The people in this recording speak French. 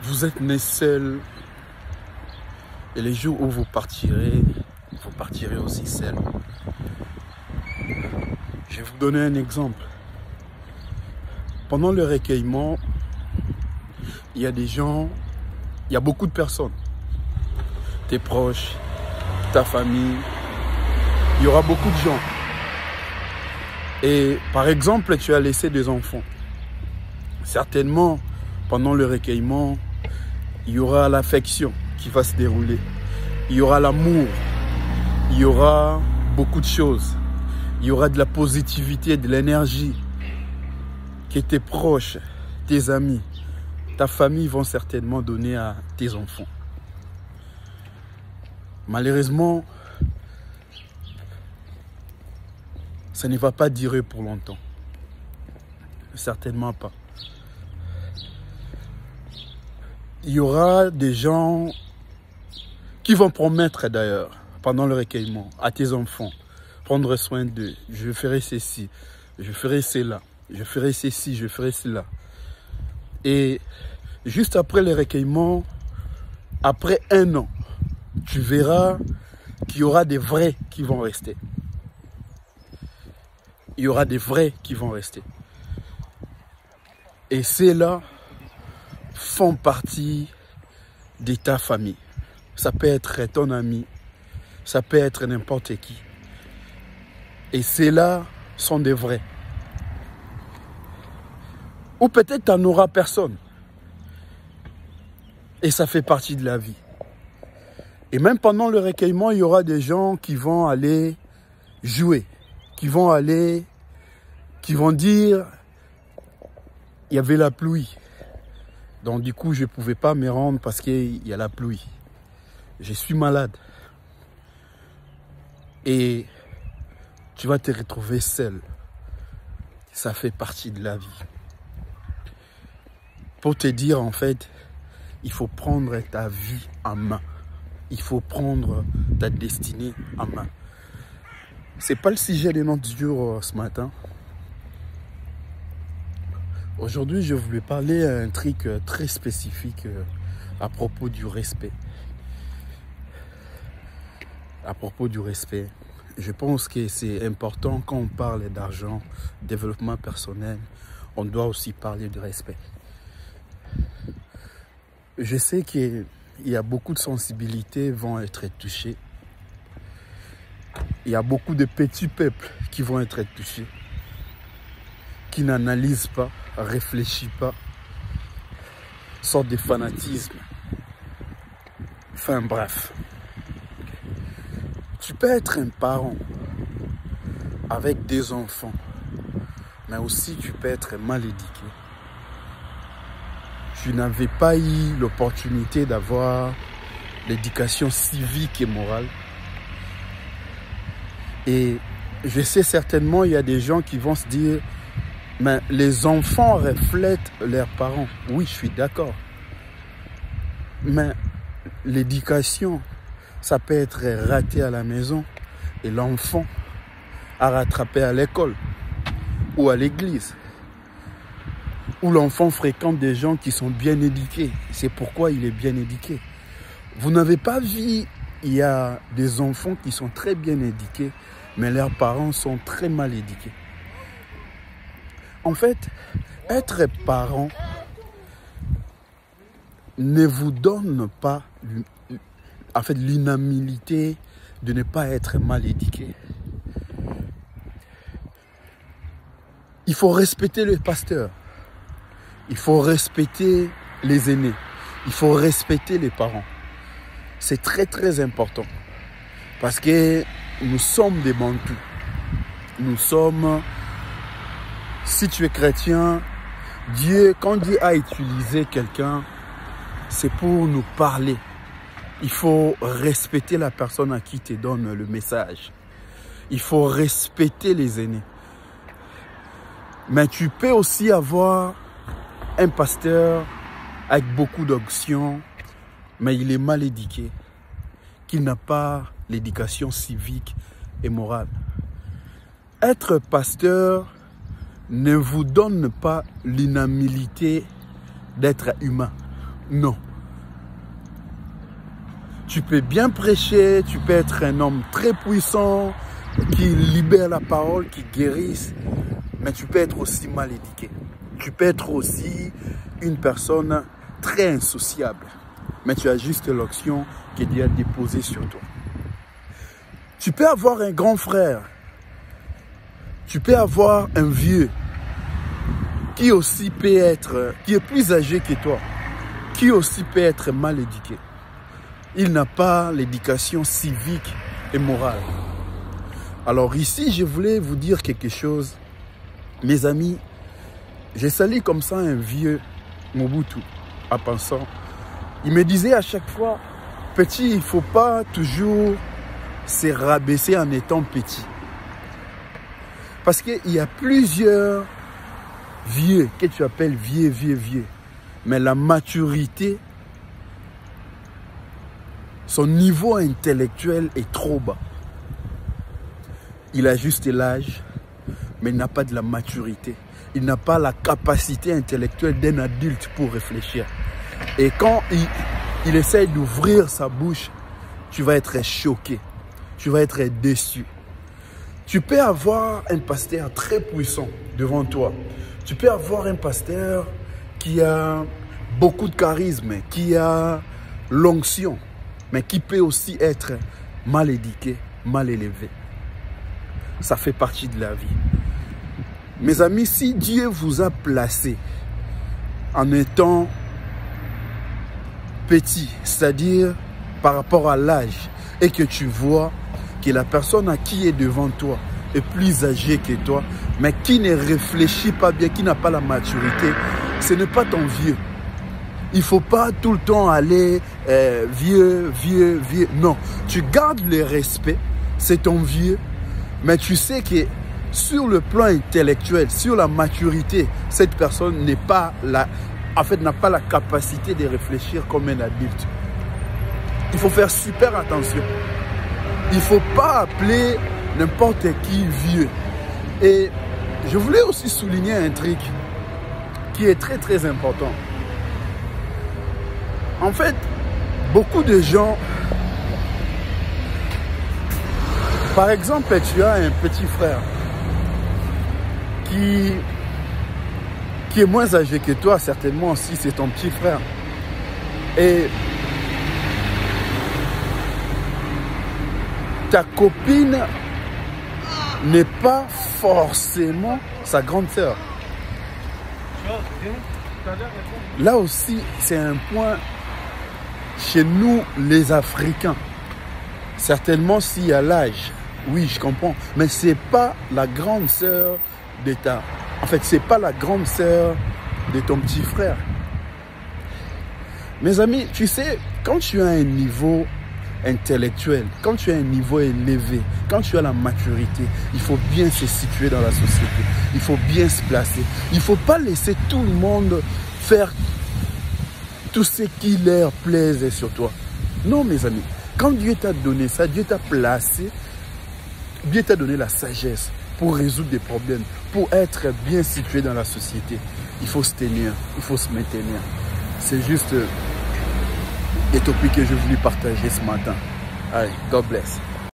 Vous êtes né seul et les jours où vous partirez aussi seul. Je vais vous donner un exemple. Pendant le recueillement, il y a des gens, il y a beaucoup de personnes. Tes proches, ta famille, il y aura beaucoup de gens. Et par exemple, tu as laissé des enfants. Certainement, pendant le recueillement, il y aura l'affection qui va se dérouler. Il y aura l'amour. Il y aura beaucoup de choses. Il y aura de la positivité, de l'énergie que tes proches, tes amis, ta famille vont certainement donner à tes enfants. Malheureusement, ça ne va pas durer pour longtemps. Certainement pas. Il y aura des gens qui vont promettre d'ailleurs, pendant le recueillement, à tes enfants, prendre soin d'eux. Je ferai ceci, je ferai cela, je ferai ceci, je ferai cela. Et juste après le recueillement, après 1 an, tu verras qu'il y aura des vrais qui vont rester. Il y aura des vrais qui vont rester. Et ceux-là font partie de ta famille. Ça peut être ton ami, ça peut être n'importe qui. Et ceux-là sont des vrais. Ou peut-être tu n'en auras personne. Et ça fait partie de la vie. Et même pendant le recueillement, il y aura des gens qui vont aller jouer, qui vont dire, il y avait la pluie. Donc du coup, je ne pouvais pas me rendre parce qu'il y a la pluie. Je suis malade. Et tu vas te retrouver seul. Ça fait partie de la vie. Pour te dire, en fait, il faut prendre ta vie en main. Il faut prendre ta destinée en main. Ce n'est pas le sujet de notre jour ce matin. Aujourd'hui, je voulais parler d'un truc très spécifique à propos du respect. À propos du respect, je pense que c'est important quand on parle d'argent, développement personnel, on doit aussi parler de respect. Je sais qu'il y a beaucoup de sensibilités qui vont être touchées. Il y a beaucoup de petits peuples qui vont être touchés, qui n'analysent pas, réfléchissent pas, sortent de fanatisme. Enfin bref. Tu peux être un parent avec des enfants, mais aussi tu peux être mal éduqué. Tu n'avais pas eu l'opportunité d'avoir l'éducation civique et morale. Et je sais certainement, il y a des gens qui vont se dire, mais les enfants reflètent leurs parents. Oui, je suis d'accord. Mais l'éducation, ça peut être raté à la maison et l'enfant a rattrapé à l'école ou à l'église. Où l'enfant fréquente des gens qui sont bien éduqués. C'est pourquoi il est bien éduqué. Vous n'avez pas vu, il y a des enfants qui sont très bien éduqués, mais leurs parents sont très mal éduqués. En fait, être parent ne vous donne pas l'inamilité de ne pas être mal éduqué. Il faut respecter le pasteur. Il faut respecter les aînés. Il faut respecter les parents. C'est très très important. Parce que nous sommes des Bantous. Nous sommes, si tu es chrétien, quand Dieu a utilisé quelqu'un, c'est pour nous parler. Il faut respecter la personne à qui te donne le message. Il faut respecter les aînés. Mais tu peux aussi avoir un pasteur avec beaucoup d'onction, mais il est mal éduqué, qu'il n'a pas l'éducation civique et morale. Être pasteur ne vous donne pas l'inamilité d'être humain. Non. Tu peux bien prêcher, tu peux être un homme très puissant, qui libère la parole, qui guérisse, mais tu peux être aussi mal éduqué. Tu peux être aussi une personne très insociable, mais tu as juste l'option que Dieu a déposée sur toi. Tu peux avoir un grand frère, tu peux avoir un vieux qui aussi peut être, qui est plus âgé que toi, qui aussi peut être mal éduqué. Il n'a pas l'éducation civique et morale. Alors ici, je voulais vous dire quelque chose. Mes amis, j'ai sali comme ça un vieux Mobutu en pensant. Il me disait à chaque fois, petit, il ne faut pas toujours se rabaisser en étant petit. Parce qu'il y a plusieurs vieux que tu appelles vieux. Mais la maturité, son niveau intellectuel est trop bas. Il a juste l'âge, mais il n'a pas de la maturité. Il n'a pas la capacité intellectuelle d'un adulte pour réfléchir. Et quand il essaie d'ouvrir sa bouche, tu vas être choqué. Tu vas être déçu. Tu peux avoir un pasteur très puissant devant toi. Tu peux avoir un pasteur qui a beaucoup de charisme, qui a l'onction, mais qui peut aussi être mal éduqué, mal élevé. Ça fait partie de la vie. Mes amis, si Dieu vous a placé en étant petit, c'est-à-dire par rapport à l'âge, et que tu vois que la personne à qui est devant toi est plus âgée que toi, mais qui ne réfléchit pas bien, qui n'a pas la maturité, ce n'est pas ton vieux. Il ne faut pas tout le temps aller vieux. Non, tu gardes le respect, c'est ton vieux, mais tu sais que sur le plan intellectuel, sur la maturité, cette personne n'est pas là, en fait, n'a pas la capacité de réfléchir comme un adulte. Il faut faire super attention. Il ne faut pas appeler n'importe qui vieux. Et je voulais aussi souligner un truc qui est très très important. En fait, beaucoup de gens, par exemple, tu as un petit frère qui est moins âgé que toi, certainement aussi c'est ton petit frère. Et ta copine n'est pas forcément sa grande sœur. Là aussi, c'est un point chez nous, les Africains. Certainement, s'il y a l'âge, oui, je comprends. Mais ce n'est pas la grande sœur de ta... En fait, ce n'est pas la grande sœur de ton petit frère. Mes amis, tu sais, quand tu as un niveau intellectuel, quand tu as un niveau élevé, quand tu as la maturité, il faut bien se situer dans la société. Il faut bien se placer. Il ne faut pas laisser tout le monde faire tout ce qui leur plaise sur toi. Non, mes amis. Quand Dieu t'a donné ça, Dieu t'a placé, Dieu t'a donné la sagesse pour résoudre des problèmes, pour être bien situé dans la société. Il faut se tenir, il faut se maintenir. C'est juste des topics que je voulais partager ce matin. Allez, God bless.